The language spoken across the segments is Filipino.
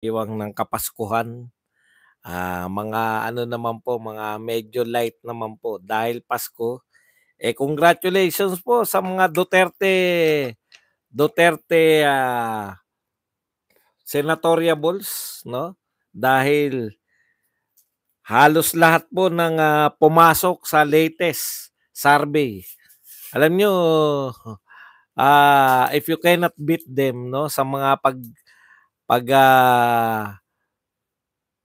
Iwang ng Kapaskuhan. Mga ano naman po, mga medyo light naman po dahil Pasko. Congratulations po sa mga Duterte senatoriables, no? Dahil halos lahat po ng pumasok sa latest survey. Alam nyo, if you cannot beat them, no, sa mga pag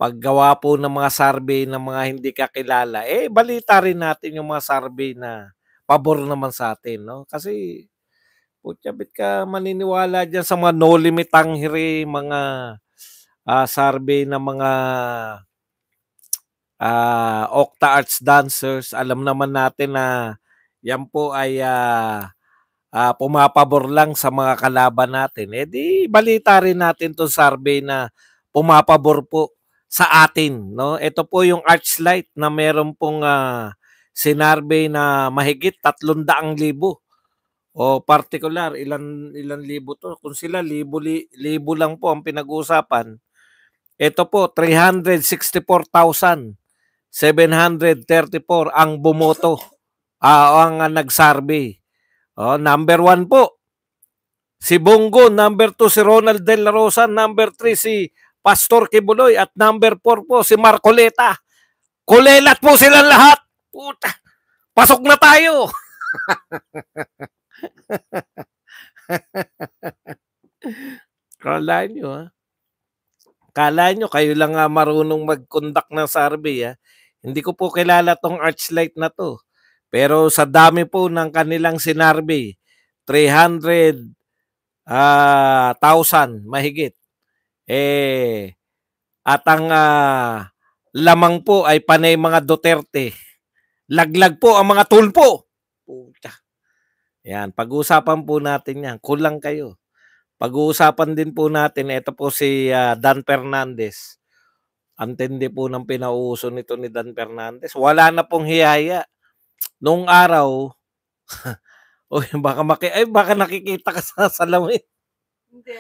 paggawa po ng mga survey ng mga hindi kakilala, balita rin natin yung mga survey na pabor naman sa atin, no? Kasi, putya bit ka maniniwala diyan sa mga no limit tanghiri, mga survey ng mga Octa Arts dancers. Alam naman natin na yan po ay pumapabor lang sa mga kalaban natin. Di balita rin natin 'tong survey na pumapabor po sa atin, no? Ito po yung Archlight na meron pong sinurvey na mahigit 300,000. O particular, ilan libo to? Kung sila libo lang po ang pinag-uusapan. Ito po 364,734 ang bumoto. Ang nag-survey. Number 1 po si Bongo, number 2 si Ronald De La Rosa, number 3 si Pastor Kibuloy, at number 4 po si Marcoleta. Kulelat po silang lahat. Puta, pasok na tayo. Kala nyo, ha? Kala nyo, kayo lang marunong mag-conduct ng survey, ha? Hindi ko po kilala tong Archlight na to. Pero sa dami po ng kanilang sinurvey, 300,000 mahigit. At ang lamang po ay panay mga Duterte. Laglag po ang mga tulpo. Puta. Yan, pag-uusapan po natin yan. Kulang kayo. Pag-uusapan din po natin, ito po si Dan Fernandez. Antindi po ng pinauuso nito ni Dan Fernandez. Wala na pong hiyaya. Noong araw, baka nakikita ka sa salamin. Hindi.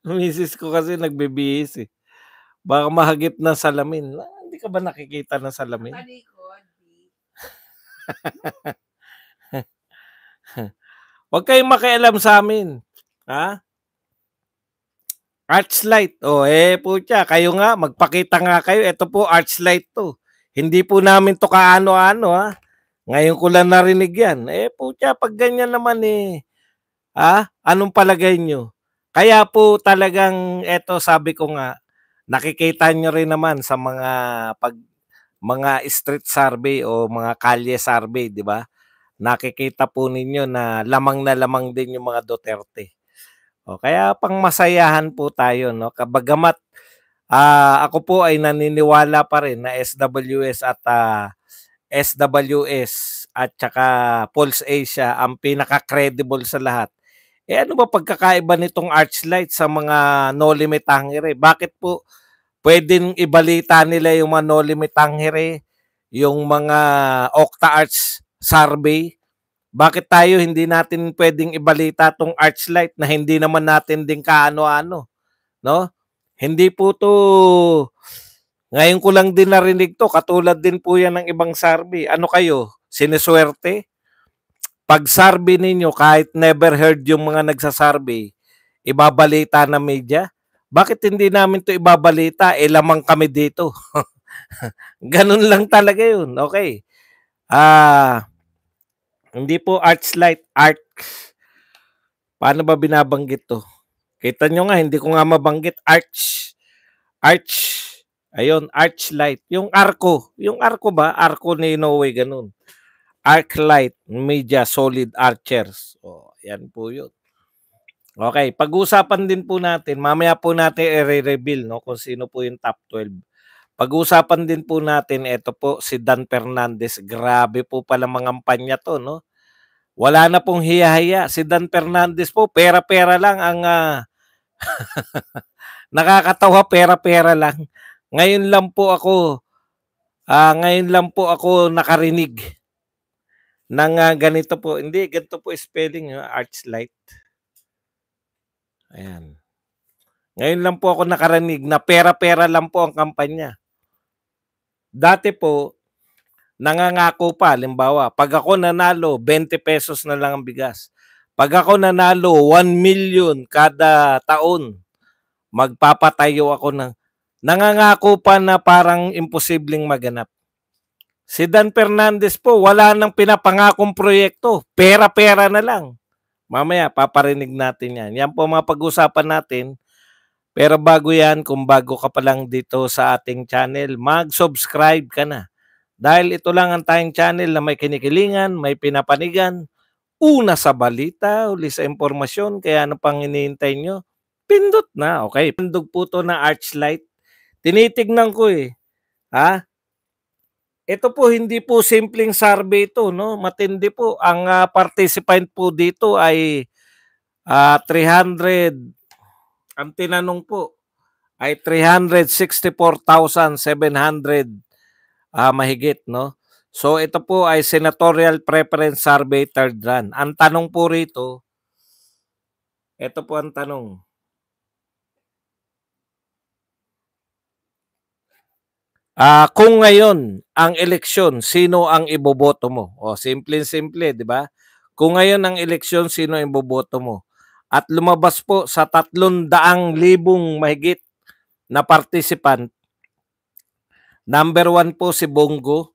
Misis ko kasi nagbibihis eh. Baka mahagip na salamin. Hindi ka ba nakikita ng salamin? Talikod. Huwag kayong makialam sa amin. Ha? Archlight. Putya, kayo nga, magpakita nga kayo. Ito po, Archlight to. Hindi po namin to kaano-ano, ha? Ngayon ko lang narinig yan. Putya, pag ganyan naman anong palagay nyo? Kaya po talagang, eto sabi ko nga, nakikita nyo rin naman sa mga street survey o mga kalye survey, di ba? Nakikita po ninyo na lamang din yung mga Duterte. Kaya pangmasayahan po tayo, no? Kabagamat ako po ay naniniwala pa rin na SWS at saka Pulse Asia ang pinaka-credible sa lahat. Ano ba pagkakaiba nitong Archlight sa mga No Limit Tanghiri? Bakit po pwedeng ibalita nila yung mga No Limit Tanghiri, yung mga Octa Arts survey? Bakit tayo hindi natin pwedeng ibalita tong Archlight na hindi naman natin din kaano-ano, no? Hindi po to, ngayon ko lang din narinig to, katulad din po yan ng ibang survey. Ano kayo, siniswerte? Pag survey ninyo, kahit never heard yung mga nagsasurvey, ibabalita na media? Bakit hindi namin to ibabalita? Lamang kami dito. Ganun lang talaga yun. Okay. Hindi po Archlight, Paano ba binabanggit to? Kita nyo nga, hindi ko nga mabanggit. Ayun, Archlight. Yung Arco ba? Arco ni Noe, ganun. Arclight Media Solid Archers. Yan po yun. Okay, pag-usapan din po natin, mamaya po natin i-reveal, no, kung sino po yung top 12. Pag-usapan din po natin, ito po si Dan Fernandez. Grabe po pala mangampanya to, no? Wala na pong hiya-hiya. Si Dan Fernandez po, pera-pera lang ang nakakatawa, pera-pera lang. Ngayon lang po ako nakarinig ng ganito po. Hindi, ganito po spelling, Archlight. Ayan. Ngayon lang po ako nakaranig na pera-pera lang po ang kampanya. Dati po, nangangako pa, halimbawa, pag ako nanalo, 20 pesos na lang ang bigas. Pag ako nanalo, 1 million kada taon, magpapatayo ako ng nangangako pa na parang imposibleng maganap. Si Dan Fernandez po, wala nang pinapangakong proyekto. Pera-pera na lang. Mamaya, paparinig natin yan. Yan po mga pag-usapan natin. Pero bago yan, kung bago ka pa lang dito sa ating channel, mag-subscribe ka na. Dahil ito lang ang tayong channel na may kinikilingan, may pinapanigan, una sa balita, uli sa impormasyon, kaya ano pang hinihintay nyo? Pindot na, okay. Pindog po to na Archlight. Tinitignan ko eh. Ha? Ito po hindi po simpleng survey ito, no? Matindi po. Ang participant po dito ay 300, ang tinanong po ay 364,700 mahigit, no? So ito po ay senatorial preference survey third run. Ang tanong po rito, ito po ang tanong. Kung ngayon ang eleksyon, sino ang iboboto mo? O, simple-simple, di ba? Kung ngayon ang eleksyon, sino ang iboboto mo? At lumabas po sa 300,000 mahigit na participant. Number 1 po si Bongo.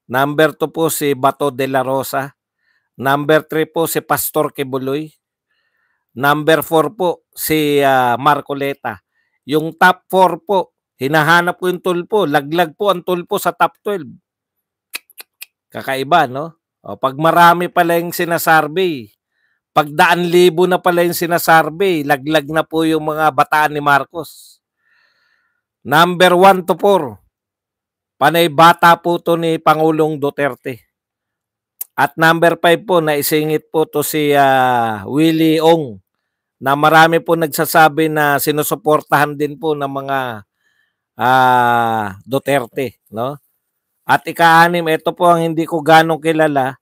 Number 2 po si Bato de la Rosa. Number 3 po si Pastor Kibuloy. Number 4 po si Marcoleta. Yung top 4 po, hinahanap ko yung tulpo. Laglag po ang tulpo sa top 12. Kakaiba, no? O, pag marami pala yung sinasarvey, pag 100,000 na pala yung sinasarvey, laglag na po yung mga bataan ni Marcos. Number 1 to 4, panay bata po to ni Pangulong Duterte. At number 5 po, naisingit po to si Willie Ong, na marami po nagsasabi na sinusuportahan din po ng mga Duterte, no? At ika-6, ito po ang hindi ko ganong kilala.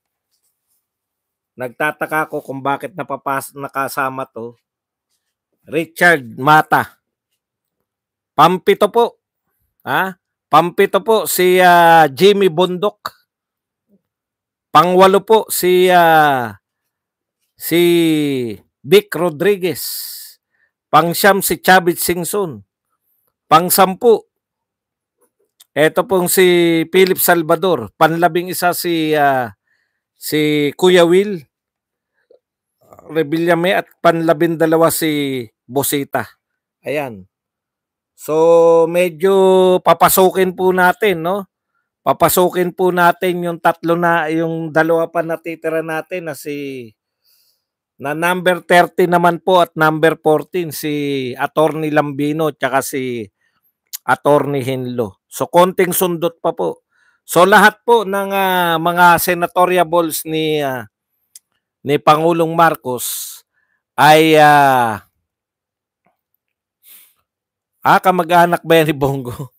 Nagtataka ko kung bakit nakasama to. Richard Mata. Pampito po. Pampito po si Jimmy Bondok. Pangwalo po si Vic Rodriguez. Pangsyam si Chavit Singson. Pangsampu, eto pong si Philip Salvador. Panlabing-1 si Kuya Will Revillame at panlabing-2 si Bosita. Ayan. So medyo papasukin po natin, no? Papasukin po natin yung yung 2 pa natitira natin na number 30 naman po at number 14 si Attorney Lambino at si Attorney Hinlo. So konting sundot pa po. So lahat po ng mga senatoriables ni Pangulong Marcos ay kamag-anak ba yan ni Bongo?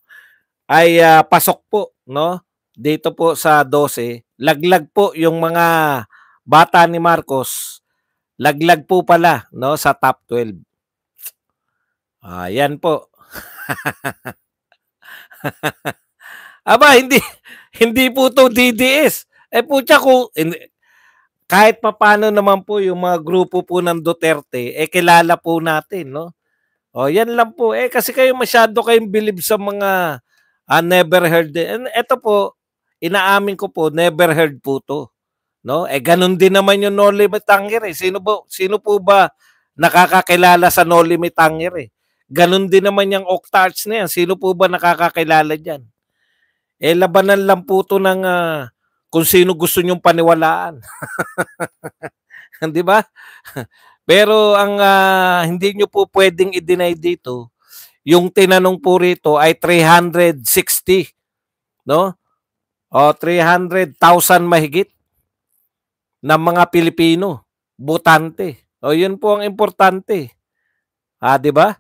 Ay pasok po, no? Dito po sa 12. Laglag po yung mga bata ni Marcos. Laglag po pala, no, sa top 12. Yan po. Aba, hindi po to DDS. Putya ko, kahit papano naman po yung mga grupo po ng Duterte, kilala po natin, no? Yan lang po. Kasi kayo masyado kayong believe sa mga never heard. Ito po, inaamin ko po, never heard po to. No? Ganun din naman yung No Limit Hunger. Sino po ba nakakakilala sa No Limit Hunger? Ganun din naman yung Octarts na yan. Sino po ba nakakakilala dyan? Labanan lang po to ng kung sino gusto nyong paniwalaan. Di ba? Pero ang hindi nyo po pwedeng i-deny dito, yung tinanong po rito ay 360, no? 300,000 mahigit ng mga Pilipino, botante. Yun po ang importante. Di ba?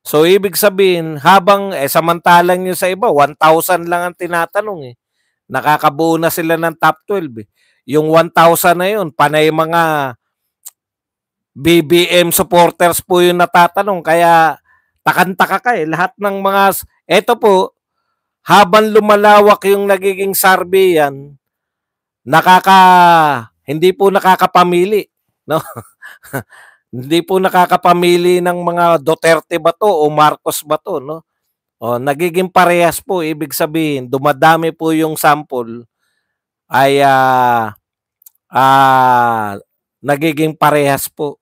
So ibig sabihin, habang samantalang yung sa iba, 1,000 lang ang tinatanong eh. Nakakabuo na sila ng top 12 eh. Yung 1,000 na yun, panay mga BBM supporters po yung natatanong. Kaya takantaka ka eh. Lahat ng mga, eto po, habang lumalawak yung nagiging survey yan, hindi po nakakapamili. No? Hindi po nakakapamili ng mga Duterte ba to o Marcos ba to, no? O, nagiging parehas po, ibig sabihin, dumadami po yung sample ay nagiging parehas po.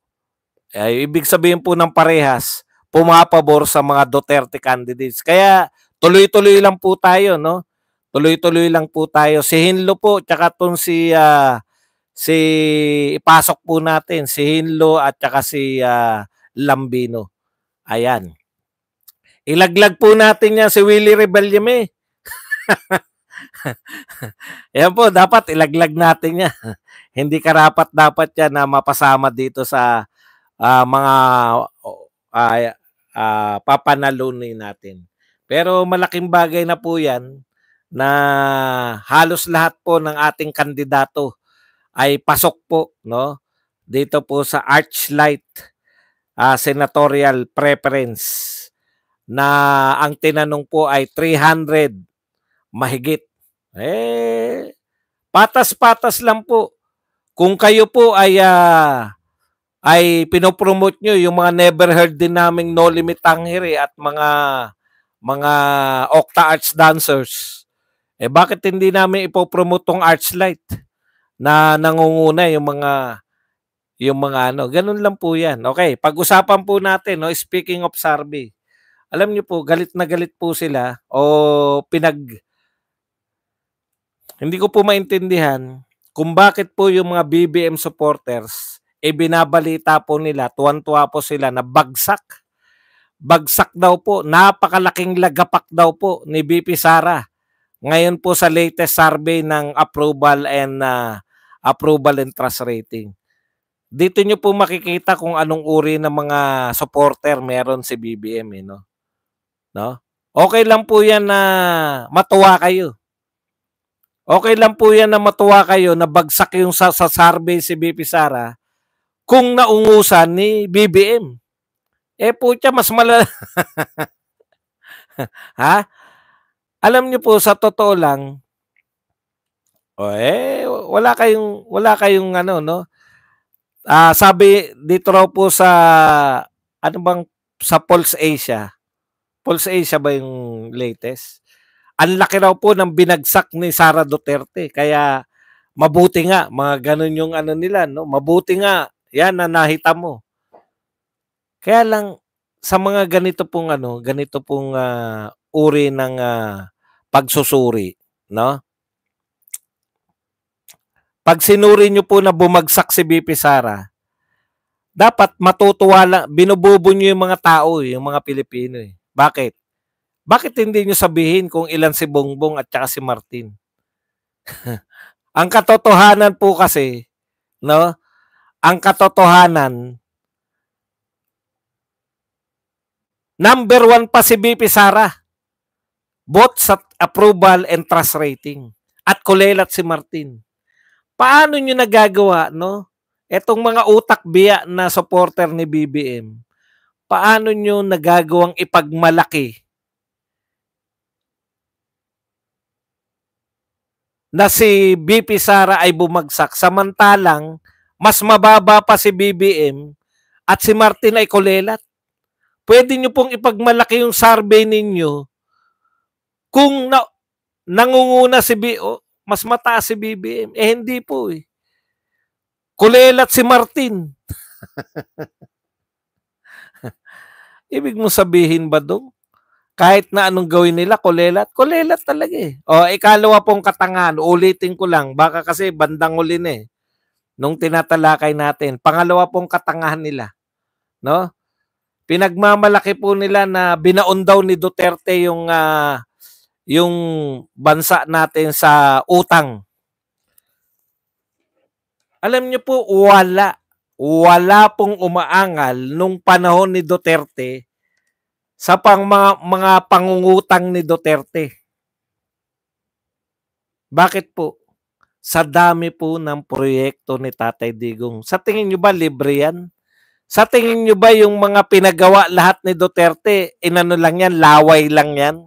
Ibig sabihin po ng parehas, pumapabor sa mga Duterte candidates. Kaya tuloy-tuloy lang po tayo, no? Tuloy-tuloy lang po tayo. Si Hinlo po, tsaka tong si ipasok po natin si Hinlo at saka si Lambino. Ayan. Ilaglag po natin yan si Willie Rebelleme. Yan po, dapat ilaglag natin yan. Hindi karapat dapat yan na mapasama dito sa mga papanalunin natin. Pero malaking bagay na po yan na halos lahat po ng ating kandidato ay pasok po, no? Dito po sa Archlight senatorial preference na ang tinanong po ay 300 mahigit. Patas-patas lang po. Kung kayo po ay pinopromote nyo yung mga never heard din naming No Limit Tanghiri at mga Octa Arts dancers, bakit hindi namin ipopromote tong Archlight na nangunguna yung mga ganun lang po yan. Okay, pag-usapan po natin, no, speaking of survey. Alam niyo po, galit na galit po sila o hindi ko po maintindihan kung bakit po yung mga BBM supporters binabalita po nila, tuwan-tuwa po sila na bagsak. Bagsak daw po, napakalaking lagapak daw po ni BP Sara. Ngayon po sa latest survey ng approval and trust rating. Dito nyo po makikita kung anong uri ng mga supporter meron si BBM. No? Okay lang po yan na matuwa kayo. Okay lang po yan na matuwa kayo na bagsak yung sa survey si BP Sara kung naungusan ni BBM. Putya, mas malala. Ha? Alam niyo po, sa totoo lang, wala kayong no? Sabi dito raw po sa sa Pulse Asia. Pulse Asia ba yung latest? Ang laki raw po ng binagsak ni Sara Duterte. Kaya mabuti nga, mga ganun yung nila, no? Mabuti nga, yan na nahita mo. Kaya lang sa mga ganito pong uri ng pagsusuri, no? Pag sinuri nyo po na bumagsak si BP Sara, dapat matutuwa lang, binububo nyo yung mga tao, yung mga Pilipino. Bakit? Bakit hindi nyo sabihin kung ilan si Bongbong at saka si Martin? Ang katotohanan po kasi, no? Ang katotohanan, number 1 pa si BP Sara. Both sa approval and trust rating. At kulelat si Martin. Paano nyo nagagawa, no? Etong mga utak biya na supporter ni BBM, paano nyo nagagawang ipagmalaki na si BP Sara ay bumagsak samantalang mas mababa pa si BBM at si Martin ay kulelat? Pwede nyo pong ipagmalaki yung survey ninyo kung nangunguna si mas mataas si BBM. Hindi po eh. Kulelat si Martin. Ibig mo sabihin ba dong? Kahit na anong gawin nila, kulelat talaga eh. Ikalawa pong katangahan, ulitin ko lang, baka kasi bandang uli na eh, nung tinatalakay natin. Pangalawa pong katangahan nila, no? Pinagmamalaki po nila na binaon daw ni Duterte yung bansa natin sa utang. Alam niyo po, wala pong umaangal nung panahon ni Duterte sa mga pangungutang ni Duterte. Bakit po? sa dami po ng proyekto ni Tatay Digong. Sa tingin nyo ba libre yan? Sa tingin nyo ba yung mga pinagawa lahat ni Duterte, inano lang yan, laway lang yan?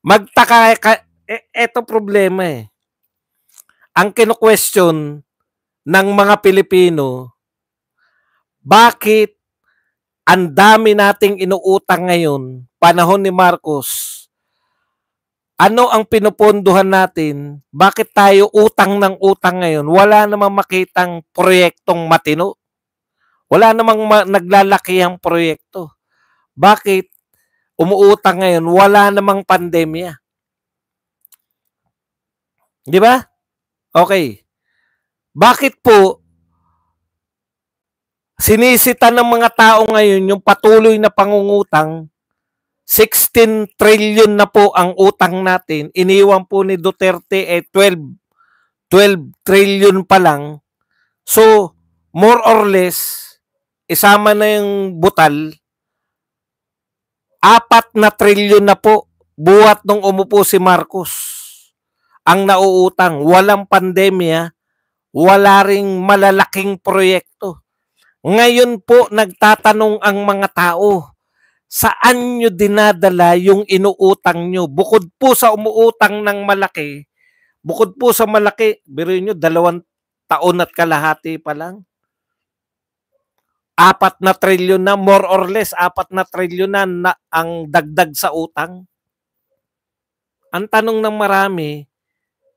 Magtaka, eto problema eh. Ang kino-question ng mga Pilipino, bakit ang dami nating inuutang ngayon, panahon ni Marcos, ano ang pinupondohan natin? Bakit tayo utang ng utang ngayon? Wala namang makitang proyektong matino. Wala namang naglalaki ang proyekto. Bakit umuutang ngayon? Wala namang pandemya. Di ba? Okay. Bakit po sinisita ng mga tao ngayon yung patuloy na pangungutang? 16 trillion na po ang utang natin. Iniwan po ni Duterte 12 trillion pa lang. So, more or less, isama na yung butal, 4 na trillion na po buhat nung umupo si Marcos. Ang nauutang, walang pandemya, wala ring malalaking proyekto. Ngayon po nagtatanong ang mga tao, saan nyo dinadala yung inuutang nyo? Bukod po sa umuutang ng malaki, bukod po sa malaki, biruin nyo, 2 taon at kalahati pa lang. 4 na trilyon na, more or less, 4 na trilyon na ang dagdag sa utang. Ang tanong ng marami,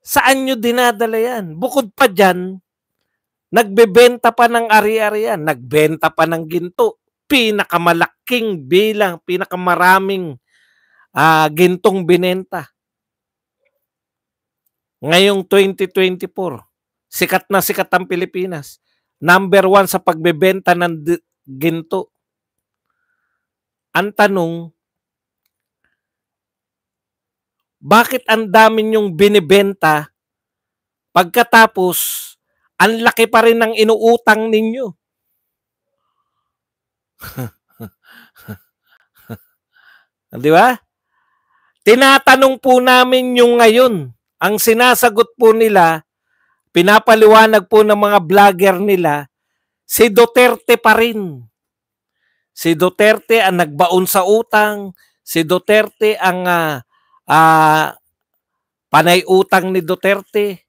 saan nyo dinadala yan? Bukod pa dyan, nagbebenta pa ng ari-arian, nagbenta pa ng ginto. Pinakamalaking bilang, pinakamaraming gintong binenta. Ngayong 2024, sikat na sikat ang Pilipinas. Number 1 sa pagbebenta ng ginto. Ang tanong, bakit ang dami nyong binibenta pagkatapos ang laki pa rin ng inuutang ninyo? Di ba? Tinatanong po namin yung ngayon. Ang sinasagot po nila, pinapaliwanag po ng mga vlogger nila, si Duterte pa rin. Si Duterte ang nagbaon sa utang, si Duterte ang panay utang ni Duterte.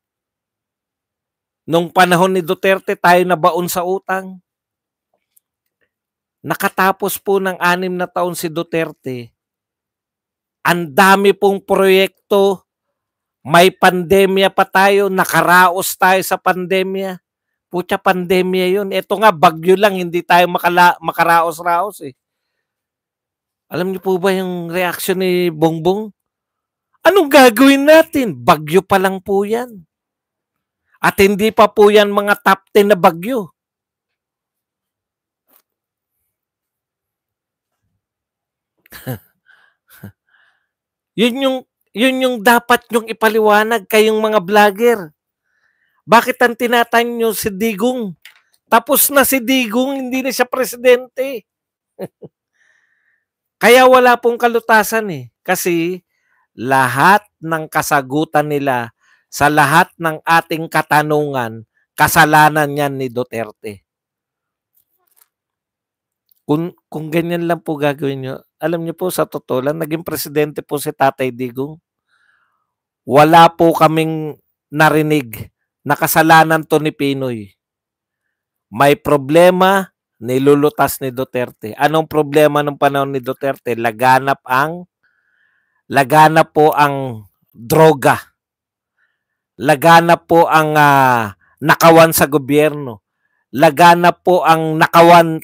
Nung panahon ni Duterte, tayo nabaon sa utang. Nakatapos po ng 6 na taon si Duterte, ang dami pong proyekto, may pandemya pa tayo, nakaraos tayo sa pandemya. Pucha, pandemya yun. Ito nga, bagyo lang, hindi tayo makaraos-raos eh. Alam niyo po ba yung reaction ni Bongbong? Anong gagawin natin? Bagyo pa lang po yan. At hindi pa po yan mga top 10 na bagyo. Yun yung dapat nyong ipaliwanag kayong mga vlogger. Bakit ang tinatany nyo si Digong? Tapos na si Digong, hindi na siya presidente. Kaya wala pong kalutasan eh. Kasi lahat ng kasagutan nila sa lahat ng ating katanungan, kasalanan yan ni Duterte. Kung ganyan lang po gagawin nyo, alam nyo po sa totoo lang, naging presidente po si Tatay Digong. Wala po kaming narinig na kasalanan to ni Pinoy. May problema, nilulutas ni Duterte. Anong problema ng panahon ni Duterte? Laganap po ang droga. Laganap po ang nakawan sa gobyerno. Laganap po ang nakawan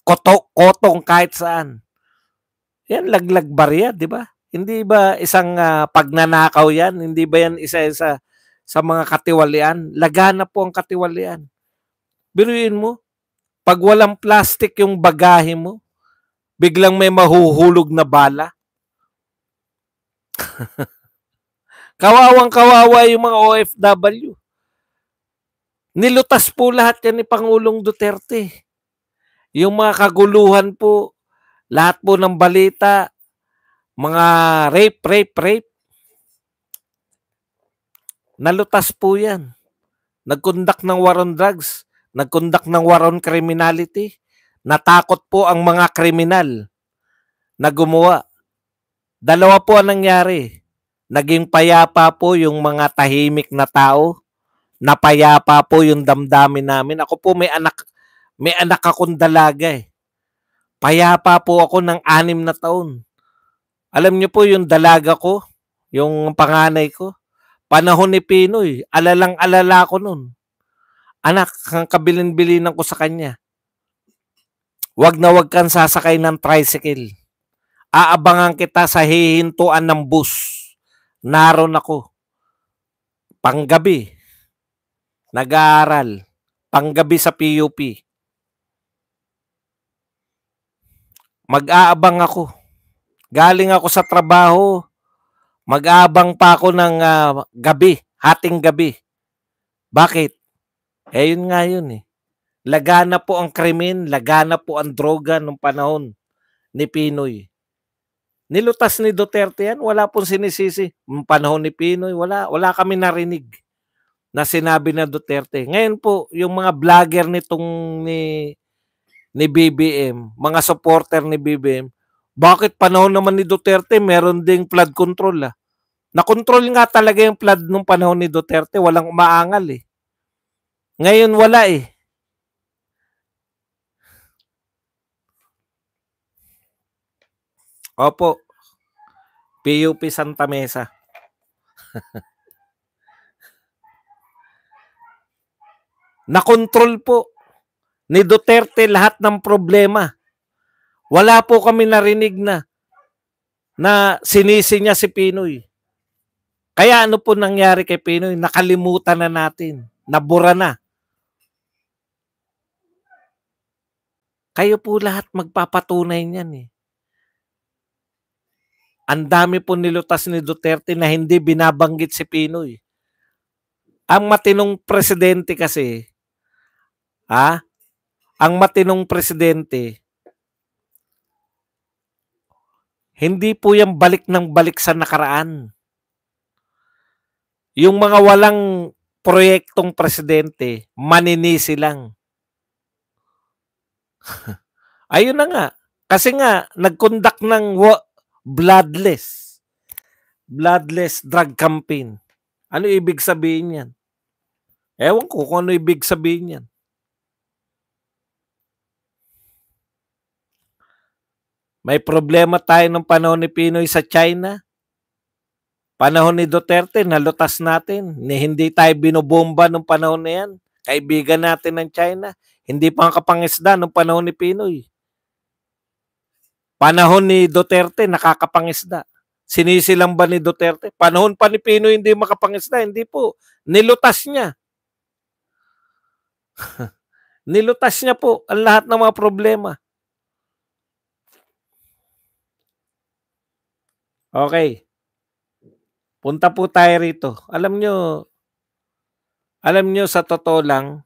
kotong kahit saan. Yan, laglag barya, di ba? Hindi ba isang pagnanakaw yan? Hindi ba yan isa-isa sa mga katiwalian? Laganap po ang katiwalian. Biruin mo, pag walang plastic yung bagahe mo, biglang may mahuhulog na bala. Kawawang-kawawa yung mga OFW. Nilutas po lahat yan ni Pangulong Duterte. Yung mga kaguluhan po, lahat po ng balita, mga rape. Nalutas po yan. Nagkundak ng war on drugs, nagkundak ng war on criminality. Natakot po ang mga kriminal na gumawa. Dalawa po ang nangyari. Naging payapa po yung mga tahimik na tao. Napayapa po yung damdamin namin. Ako po may anak akong dalaga eh. Payapa po ako ng 6 na taon. Alam niyo po yung dalaga ko, yung panganay ko, panahon ni Pinoy, alalang-alala ko nun. Anak, ang kabilin-bilinan ko sa kanya, wag na wag kang sasakay ng tricycle. Aabangan kita sa hihintuan ng bus. Naroon ako. Panggabi. Nag-aaral. Panggabi sa PUP. Mag-aabang ako. Galing ako sa trabaho. Mag-aabang pa ako ng gabi. Hating gabi. Bakit? Yun nga yun eh. Lagana po ang krimen, lagana po ang droga nung panahon ni Pinoy. Nilutas ni Duterte yan, wala pong sinisisi. Nung panahon ni Pinoy, wala kami narinig na sinabi na Duterte. Ngayon po, yung mga vlogger nitong ni BBM, mga supporter ni BBM, bakit panahon naman ni Duterte meron ding flood control Nakontrol nga talaga yung flood nung panahon ni Duterte, walang umaangal eh. Ngayon wala eh. Opo, PUP Santa Mesa. Nakontrol po ni Duterte lahat ng problema. Wala po kami narinig na sinisi niya si Pinoy. Kaya ano po nangyari kay Pinoy? Nakalimutan na natin. Nabura na. Kayo po lahat magpapatunay niyan eh. Ang dami po nilutas ni Duterte na hindi binabanggit si Pinoy. Ang matinong presidente kasi, ang matinong presidente, hindi po yan balik ng balik sa nakaraan. Yung mga walang proyektong presidente, maninisi lang. Ayun na nga. Kasi nga, nag-conduct ng bloodless drug campaign. Ano ibig sabihin yan? Ewan ko kung ano ibig sabihin yan. May problema tayo ng panahon ni Pinoy sa China. Panahon ni Duterte, nalutas natin. Hindi tayo binobomba nung panahon na yan. Kaibigan natin ng China. Hindi pa kapangisda nung panahon ni Pinoy. Panahon ni Duterte, nakakapangisda. Sinisi lang ba ni Duterte? Panahon pa ni Pinoy hindi makapangisda. Hindi po. Nilutas niya. Nilutas niya po ang lahat ng mga problema. Okay. Punta po tayo rito. Alam nyo sa totoo lang,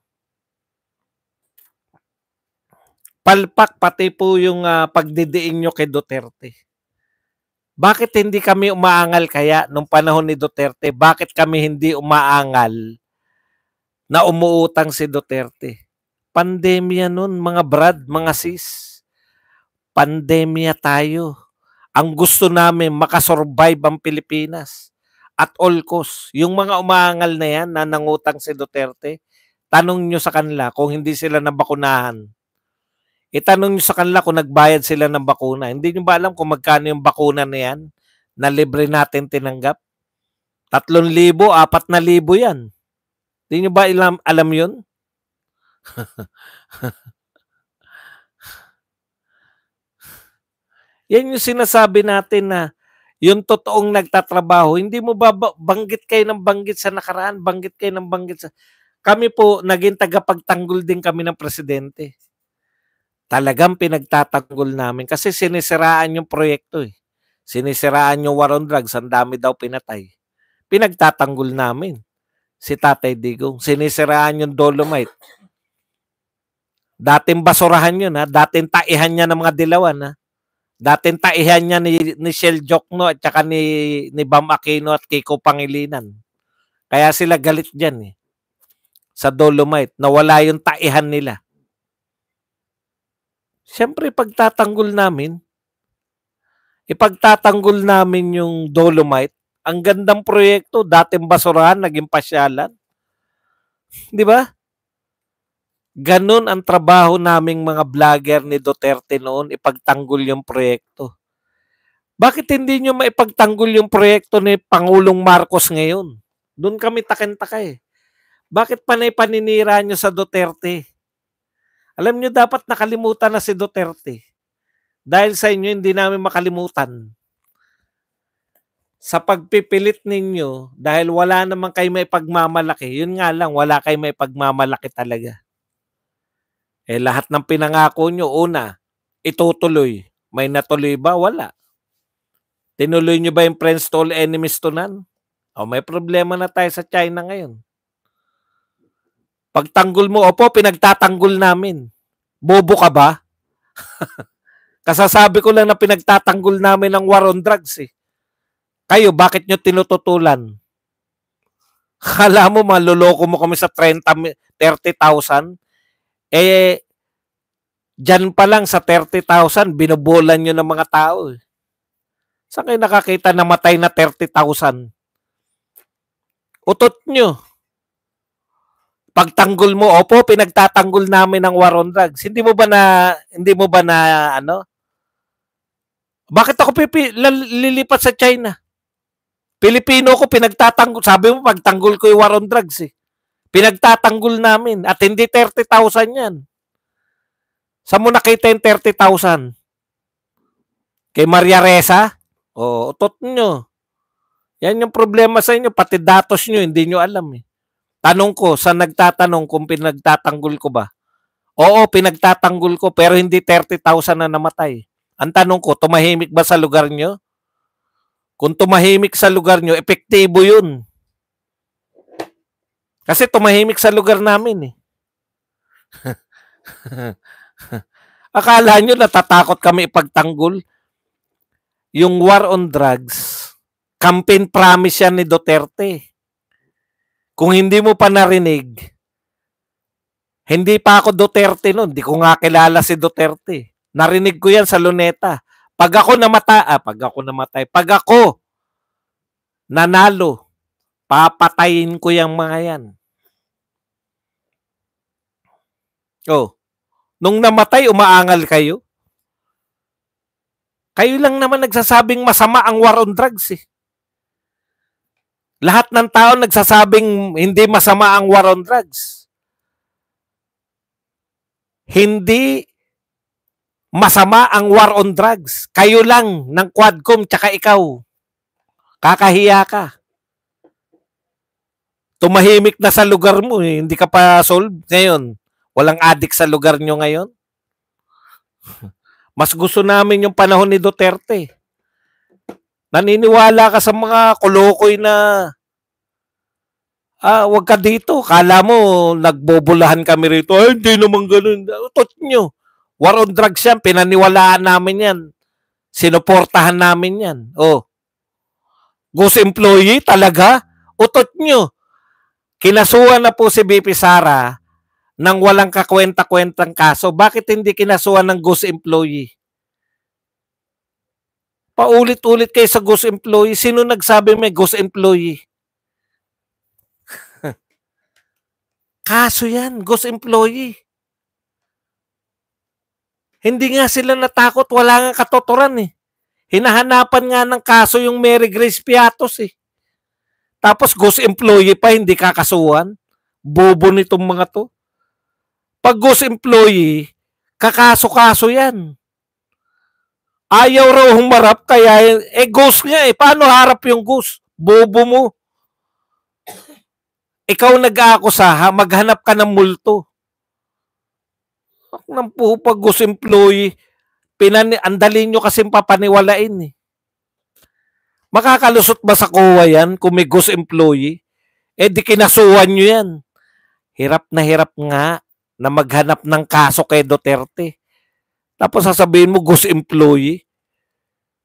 palpak pati po yung pagdidiin nyo kay Duterte. Bakit hindi kami umaangal kaya nung panahon ni Duterte? Bakit kami hindi umaangal na umuutang si Duterte? Pandemya nun, mga brad, mga sis. Pandemya tayo. Ang gusto namin, makasurvive ang Pilipinas. At all cost. Yung mga umaangal na yan na nangutang si Duterte, tanong nyo sa kanila kung hindi sila nabakunahan. Itanong nyo sa kanila kung nagbayad sila ng bakuna. Hindi nyo ba alam kung magkano yung bakuna na yan na libre natin tinanggap? 3,000, 4,000 yan. Hindi nyo ba alam yun? Yan yung sinasabi natin na yung totoong nagtatrabaho, hindi mo ba banggit kayo ng banggit sa nakaraan, banggit kayo ng banggit sa... Kami po, naging tagapagtanggol din kami ng presidente. Talagang pinagtatanggol namin kasi sinisiraan yung proyekto eh. Sinisiraan yung war on drugs, ang dami daw pinatay. Pinagtatanggol namin si Tatay Digong. Sinisiraan yung Dolomite. Dating basurahan yun dating taihan niya ng mga dilawan Dating taihan niya ni Shell Jokno at saka ni Bam Aquino at Kiko Pangilinan. Kaya sila galit dyan eh, sa Dolomite. Nawala yung taihan nila. Siyempre, ipagtatanggol namin yung Dolomite. Ang gandang proyekto, dating basurahan, naging pasyalan. Di ba? Ganun ang trabaho naming mga vlogger ni Duterte noon, ipagtanggol yung proyekto. Bakit hindi nyo maipagtanggol yung proyekto ni Pangulong Marcos ngayon? Doon kami takentaka eh. Bakit panay paninira nyo sa Duterte? Alam nyo, dapat nakalimutan na si Duterte. Dahil sa inyo, hindi namin makalimutan. Sa pagpipilit ninyo, dahil wala naman kayo may pagmamalaki, yun nga lang, wala kayo may pagmamalaki talaga. Eh lahat ng pinangako nyo, una, itutuloy. May natuloy ba? Wala. Tinuloy nyo ba yung friends to all enemies to none? O may problema na tayo sa China ngayon. Pagtanggol mo, opo, pinagtatanggol namin. Bobo ka ba? Kasasabi ko lang na pinagtatanggol namin ang war on drugs eh. Kayo, bakit nyo tinututulan? Kala mo, maluloko mo kami sa 30,000? Eh, dyan pa lang sa 30,000, binubulan nyo ng mga tao. Saan kayo nakakita na matay na 30,000? Utot nyo. Pagtanggol mo, opo, pinagtatanggol namin ang war on drugs. Hindi mo ba na, ano? Bakit ako lilipat sa China? Pilipino ko, pinagtatanggol. Sabi mo, pagtanggol ko yung war on drugs eh. Pinagtatanggol namin. At hindi 30,000 yan. Saan mo nakita yung 30,000? Kay Maria Reza? O, utot nyo. Yan yung problema sa inyo. Pati datos nyo, hindi nyo alam eh. Tanong ko, saan nagtatanong kung pinagtatanggol ko ba? Oo, pinagtatanggol ko, pero hindi 30,000 na namatay. Ang tanong ko, tumahimik ba sa lugar nyo? Kung tumahimik sa lugar nyo, epektibo yun. Kasi tumahimik sa lugar namin eh. Akala nyo natatakot kami ipagtanggol? Yung war on drugs, campaign promise yan ni Duterte. Kung hindi mo pa narinig, hindi pa ako Duterte noon. Hindi ko nga kilala si Duterte. Narinig ko yan sa Luneta. Pag ako nanalo, papatayin ko yung mga yan. Oh, nung namatay, umaangal kayo. Kayo lang naman nagsasabing masama ang war on drugs eh. Lahat ng tao nagsasabing hindi masama ang war on drugs. Hindi masama ang war on drugs. Kayo lang ng Quadcom tsaka ikaw. Kakahiya ka. Tumahimik na sa lugar mo eh. Hindi ka pa solve ngayon. Walang addict sa lugar nyo ngayon. Mas gusto namin yung panahon ni Duterte. Naniniwala ka sa mga kolokoy na wag ka dito. Kala mo nagbobulahan kami rito. Ay, hindi naman ganun. Utot nyo. War on drugs yan. Pinaniwalaan namin yan. Sinuportahan namin yan. Oh. Ghost employee talaga? Utot nyo. Kinasuhan na po si BP Sara ng walang kakwenta-kwentang kaso. Bakit hindi kinasuhan ng ghost employee? Paulit-ulit kayo sa ghost employee. Sino nagsabi may ghost employee? Kaso yan, ghost employee. Hindi nga sila natakot, wala nga katotoran eh. Hinahanapan nga ng kaso yung Mary Grace Piatos eh. Tapos ghost employee pa, hindi kakasuhan. Bobo nitong mga to. Pag ghost employee, kakaso-kaso yan. Ayaw raw humarap, kaya ghost nga eh. Paano harap yung ghost? Bobo mo. Ikaw nag-aakusaha, maghanap ka ng multo. Nang po pag ghost employee, andalin nyo kasi papaniwalain eh. Makakalusot ba sa COA yan kung may ghost employee? Di kinasuhan nyo yan. Hirap nga na maghanap ng kaso kay Duterte. Tapos sasabihin mo ghost employee.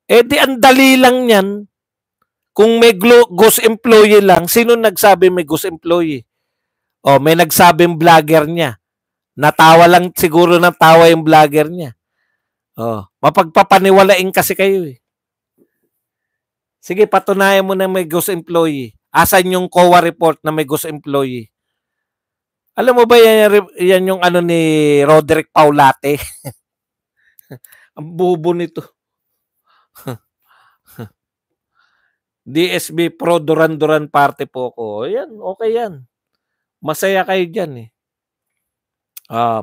Di andali lang yan. Kung may ghost employee lang, sino nagsabi may ghost employee? O, may nagsabing vlogger niya. Natawa lang siguro ng tawa yung vlogger niya. Oh, mapagpapaniwalain kasi kayo eh. Sige, patunayan mo na may ghost employee. Asan yung COA report na may ghost employee? Alam mo ba yan yung ano ni Roderick Paulate? Ang bubo nito. DSB Pro Duran-Duran Party po ko. Yan, okay yan. Masaya kayo dyan eh.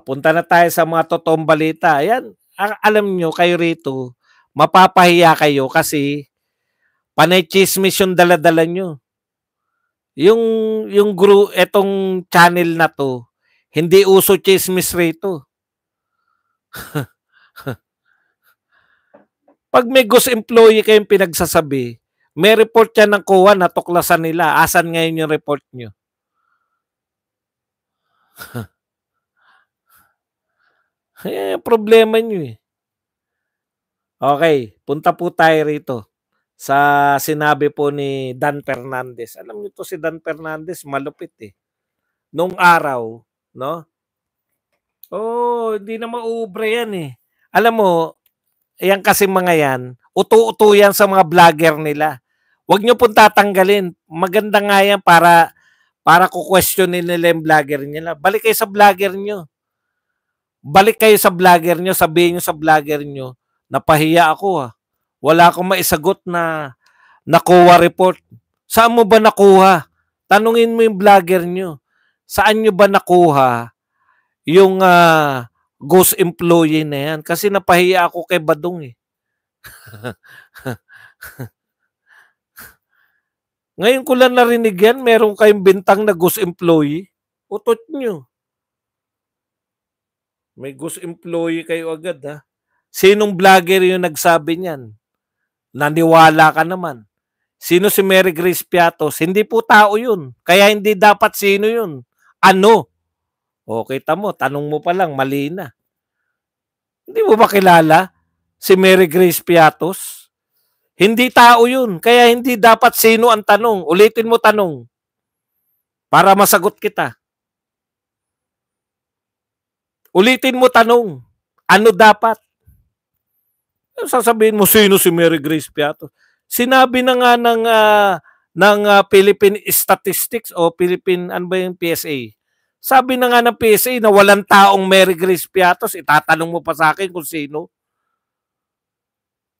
Punta na tayo sa mga totoong balita. Ayan, alam nyo, kayo rito, mapapahiya kayo kasi panay chismis yung daladala nyo. Yung etong channel na to, hindi uso chismis rito. Pag may ghost employee kayong pinagsasabi, may report yan ng COA na tuklasan nila. Asan ngayon yung report nyo? Problema nyo eh. Okay, punta po tayo rito sa sinabi po ni Dan Fernandez. Alam niyo to si Dan Fernandez, malupit eh. Nung araw, no? Hindi na mauubre yan eh. Alam mo, yan kasi mga yan, uto-uto yan sa mga vlogger nila. Huwag nyo pong tatanggalin. Maganda nga yan para ku-questionin nila yung vlogger nila. Balik kayo sa vlogger nyo. Balik kayo sa vlogger nyo, sabihin nyo sa vlogger nyo, napahiya ako wala akong maisagot na nakuha report. Saan mo ba nakuha? Tanungin mo yung vlogger nyo. Saan nyo ba nakuha yung ghost employee na yan? Kasi napahiya ako kay Badong eh. Ngayon ko lang narinig yan, meron kayong bintang na ghost employee. Utot nyo. May ghost employee kayo agad ha. Sinong vlogger yung nagsabi niyan? Naniwala ka naman. Sino si Mary Grace Piatos? Hindi po tao yun. Kaya hindi dapat sino yun. Ano? Kita mo, tanong mo pa lang, mali na. Hindi mo ba kilala si Mary Grace Piatos? Hindi tao yun. Kaya hindi dapat sino ang tanong. Ulitin mo tanong. Para masagot kita. Ulitin mo tanong. Ano dapat? Sasabihin mo, sino si Mary Grace Piatos? Sinabi na nga ng Philippine Statistics o Philippine, ano ba yung PSA? Sabi na nga ng PSA na walang taong Mary Grace Piatos. Itatanong mo pa sa akin kung sino.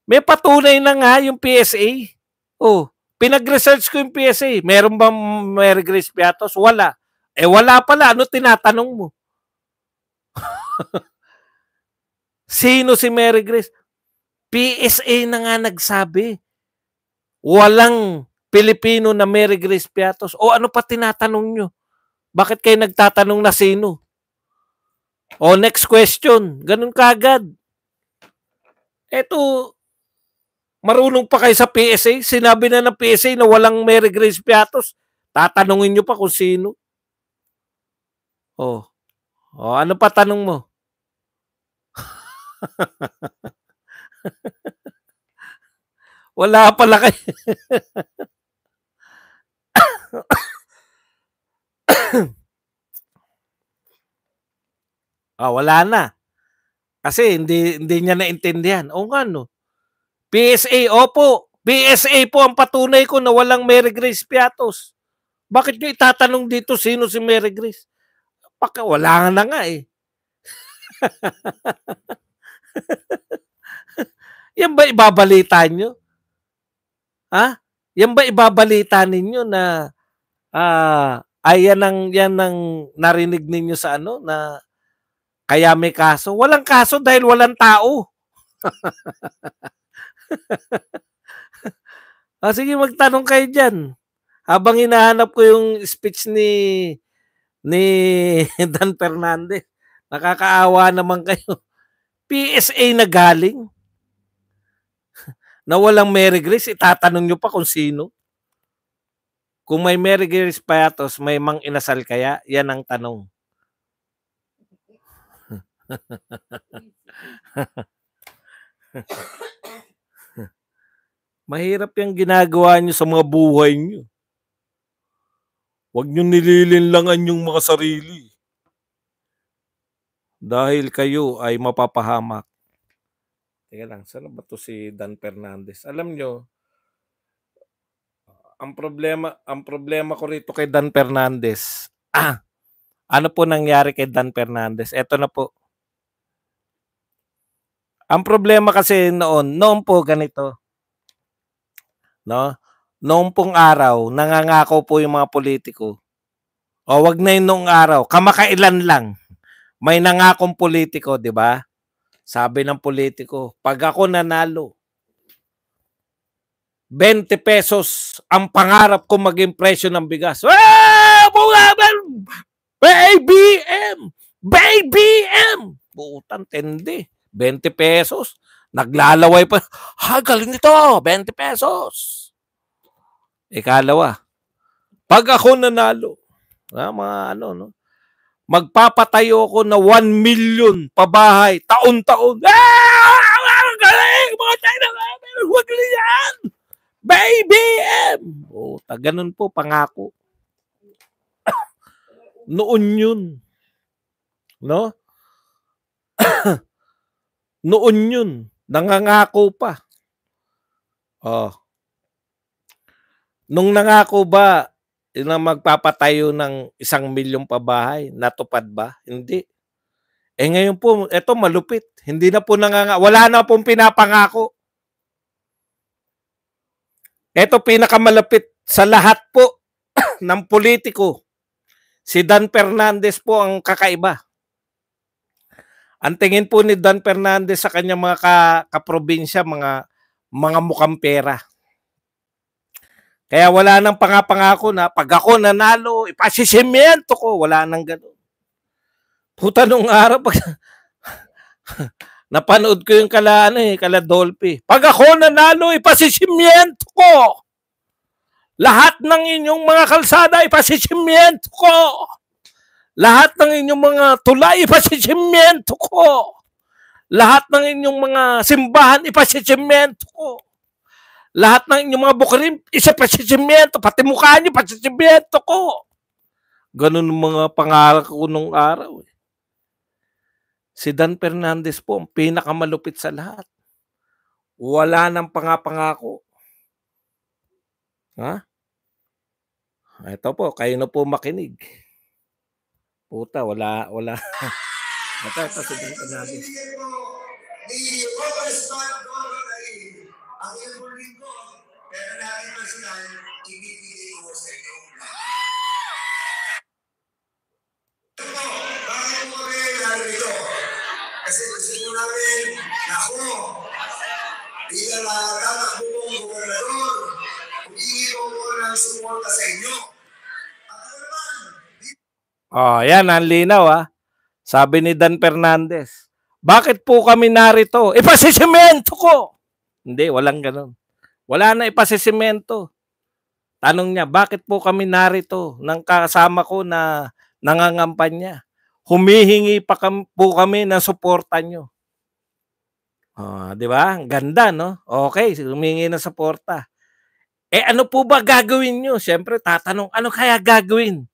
May patunay na nga yung PSA. Pinag-research ko yung PSA. Meron bang Mary Grace Piatos? Wala. Wala pala. Ano tinatanong mo? Sino si Mary Grace? PSA na nga nagsabi. Walang Pilipino na Mary Grace Piatos. Ano pa tinatanong nyo? Bakit kayo nagtatanong na sino? Next question. Ganun kagad. Eto, marunong pa kayo sa PSA. Sinabi na ng PSA na walang Mary Grace Piatos. Tatanungin nyo pa kung sino. Ano pa tanong mo? Wala pala kayo. Wala na. Kasi hindi niya naintindihan. Nga no. PSA, opo. PSA po ang patunay ko na walang Mary Grace Piatos. Bakit nyo itatanong dito sino si Mary Grace? Wala na nga eh. Yan ba ibabalita nyo? Yan ba ibabalita ninyo na yan ang narinig ninyo sa na kaya may kaso? Walang kaso dahil walang tao. Sige, magtanong kayo dyan. Habang hinahanap ko yung speech ni Dan Fernandez, nakakaawa naman kayo. PSA na galing. Na walang Mary Grace, itatanong nyo pa kung sino. Kung may Mary Grace Piatos, may mang inasal kaya? Yan ang tanong. Mahirap yung ginagawa nyo sa mga buhay nyo. Huwag nyo nililinlangan yung mga sarili. Dahil kayo ay mapapahamak. Teka lang, saan ba to si Dan Fernandez? Alam nyo, ang problema ko rito kay Dan Fernandez, ano po nangyari kay Dan Fernandez? Eto na po. Ang problema kasi noon po ganito, no? Noong pong araw, nangangako po yung mga politiko. O wag na yun noong araw, kamakailan lang. May nangakong politiko, di ba? Sabi ng politiko, pag ako nanalo, 20 pesos ang pangarap ko maging presyo ng bigas. BBM! BBM! Putang tindi. 20 pesos. Naglalaway pa. Ha, galing nito. 20 pesos. Ikalawa, pag ako nanalo, mga ano, no? Magpapatayo ko na 1 million pabahay, taon-taon. Galing! Mga tayo na, huwag yan! BBM! Ganun po, pangako. Noon yun. No? Noon yun. Nangangako pa. Nung nangako ba na magpapatayo ng 1 milyong pabahay, natupad ba? Hindi. Ngayon po, eto malupit. Hindi na po wala na pong pinapangako. Eto pinakamalapit sa lahat po ng politiko. Si Dan Fernandez po ang kakaiba. Ang tingin po ni Dan Fernandez sa kanyang mga kaprobinsya, mga mukhang pera. Kaya wala nang pangako na pag ako nanalo, ipasisimento ko. Wala nang gano'n. Puta nung araw, pag napanood ko yung kala Dolphy. Pag ako nanalo, ipasisimento ko. Lahat ng inyong mga kalsada, ipasisimento ko. Lahat ng inyong mga tulay, ipasisimento ko. Lahat ng inyong mga simbahan, ipasisimento ko. Lahat ng inyong mga bukirin, ipasisimento. Pati mukha niyo, ipasisimento ko. Ganun mga pangarap ko nung araw. Si Dan Fernandez po, ang pinakamalupit sa lahat. Wala nang pangako. Ha? Ito po, kayo na po makinig. Puta, wala. Ito si Dan Fernandez. Ang iyong lingkod, pero natin personal, ibibigay ko sa inyo. Ito po, bakit mo kami narito? Kasi gusto mo namin na ako, bilang tatakbong gobernador, humingi ko ng suporta sa inyo. Yan, ang linaw Sabi ni Dan Fernandez, bakit po kami narito? Ipasisimento ko! Hindi, walang ganun. Wala na ipasisimento. Tanong niya, bakit po kami narito ng kasama ko na nangangampanya? Humihingi pa po kami ng suporta nyo. Di ba? Ganda, no? Okay, humingi ng suporta. Ano po ba gagawin nyo? Siyempre, tatanong, ano kaya gagawin?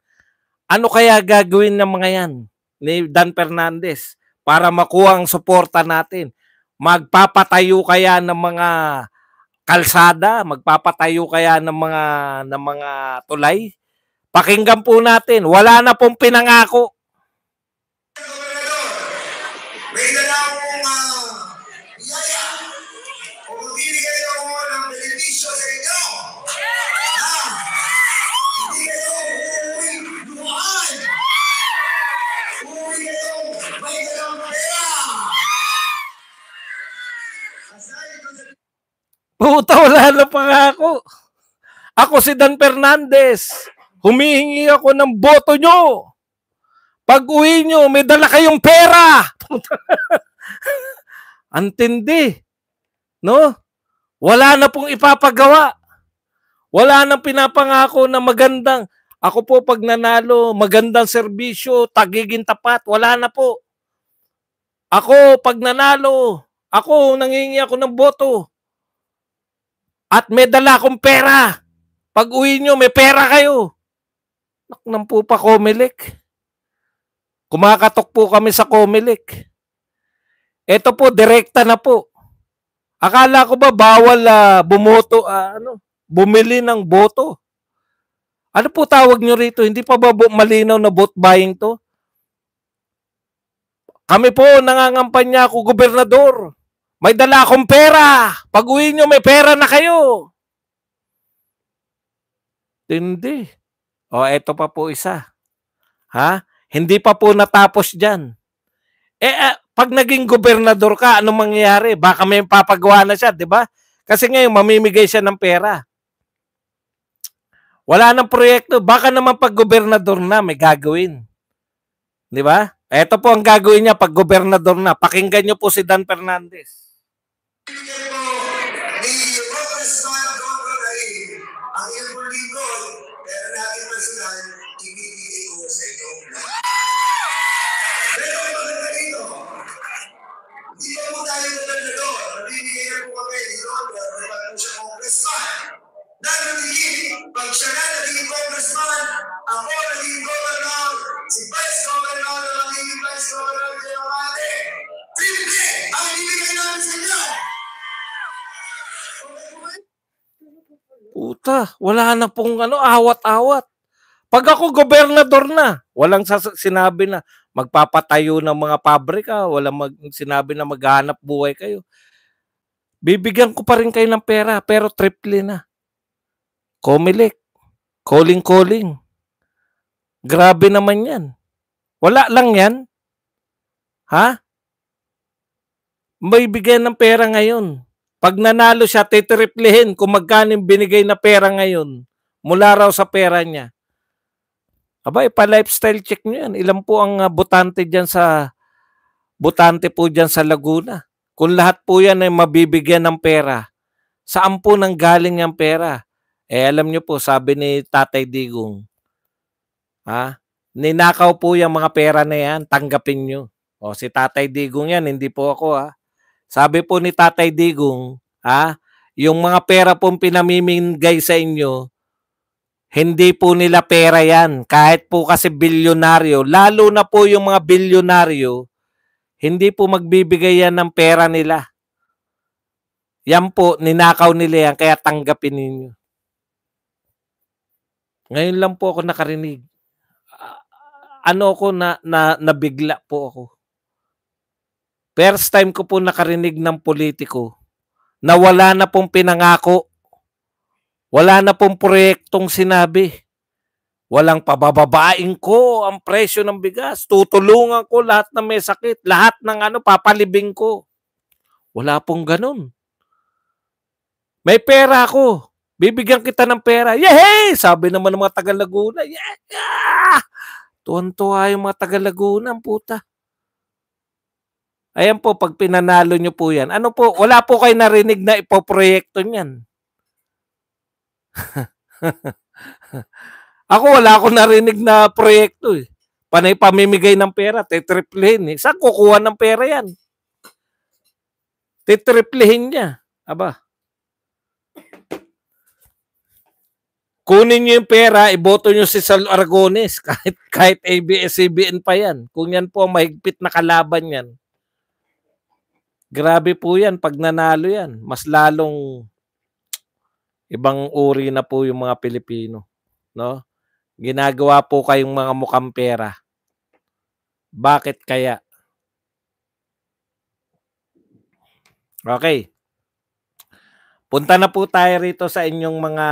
Ano kaya gagawin ng mga yan ni Dan Fernandez para makuha ang suporta natin? Magpapatayo kaya ng mga kalsada, magpapatayo kaya ng mga tulay? Pakinggan po natin, wala na pong pinangako. May dala akong biyaya. Kung magbibigay ako ng benepisyo sa inyo, hindi kayo uuwing luhaan. Uuwi kayo may dalang pera. Puta, wala na pangako. Ako si Dan Fernandez. Humihingi ako ng boto nyo. Pag uwi nyo, may dala kayong pera. Antindi. No? Wala na pong ipapagawa. Wala nang pinapangako na magandang. Ako po pag nanalo, magandang serbisyo, tagiging tapat. Wala na po. Ako pag nanalo, ako nangingi ako ng boto. At may dala akong pera. Pag uwi nyo, may pera kayo. Naknang po pa Comelec. Kumakatok po kami sa Comelec. Ito po, direkta na po. Akala ko ba bawal bumoto, bumili ng boto? Ano po tawag nyo rito? Hindi pa ba malinaw na vote buying to? Kami po, nangangampanya ako, gobernador. May dala akong pera. Pag uwi nyo, may pera na kayo. Hindi. O, eto pa po isa. Ha? Hindi pa po natapos dyan. Pag naging gobernador ka, anong mangyayari? Baka may papagawa na siya, di ba? Kasi ngayon, mamimigay siya ng pera. Wala nang proyekto. Baka naman pag gobernador na, may gagawin. Di ba? Ito po ang gagawin niya pag gobernador na. Pakinggan niyo po si Dan Fernandez. Ang iyong lingkod, pero natin personal, ibibigay ko sa inyo. Pero maganda dito, hindi pa po tayo nagdadalo. Nabibigay na po kami dito, dapat po siya congressman. Nagiging, pag siya na naging congressman, ako naging governor, si Vice Governor, naging Vice Governor, Generate. Triple, ang ibibigay namin sa inyo. Puta, wala na pong awat-awat. Pag ako gobernador na, walang sinabi na magpapatayo ng mga pabrika, walang sinabi na maghanap buhay kayo. Bibigyan ko pa rin kayo ng pera, pero triple na. Comelec, calling. Grabe naman yan. Wala lang yan. Ha? May bigyan ng pera ngayon. Pag nanalo siya, titriplihin kung magkano binigay na pera ngayon mula raw sa pera niya. Aba, pa-lifestyle check nyo yan. Ilan po ang botante po dyan sa Laguna? Kung lahat po yan ay mabibigyan ng pera, saan po nang galing yung pera? Alam nyo po, sabi ni Tatay Digong, ninakaw po yung mga pera na yan, tanggapin nyo. O, si Tatay Digong yan, hindi po ako Sabi po ni Tatay Digong, yung mga pera pong pinamimigay sa inyo, hindi po nila pera yan. Kahit po kasi bilyonaryo, lalo na po yung mga bilyonaryo, hindi po magbibigay yan ng pera nila. Yan po, ninakaw nila yan, kaya tanggapin ninyo. Ngayon lang po ako nakarinig. Nabigla po ako. First time ko po nakarinig ng politiko na wala na pong pinangako. Wala na pong proyektong sinabi. Walang pabababain ko ang presyo ng bigas. Tutulungan ko lahat na may sakit. Lahat ng papalibing ko. Wala pong ganun. May pera ako. Bibigyan kita ng pera. Yehey! Sabi naman ng mga taga Laguna. Yeah! Tuwan-tuwa yung mga taga Laguna. Ang puta. Ayan po, pag pinanalo nyo po yan. Ano po, wala po kayo narinig na ipoproyekto niyan. Ako wala akong narinig na proyekto Panay pamimigay ng pera, titriplehin Saan kukuha ng pera yan? Titriplehin niya. Aba. Kunin niyo yung pera, iboto niyo si Sal Aragones, kahit ABS-CBN pa yan. Kung yan po mahigpit na kalaban yan. Grabe po yan pag nanalo yan. Mas lalong ibang uri na po yung mga Pilipino, no? Ginagawa po kayong mga mukhang pera. Bakit kaya? Okay. Punta na po tayo rito sa inyong mga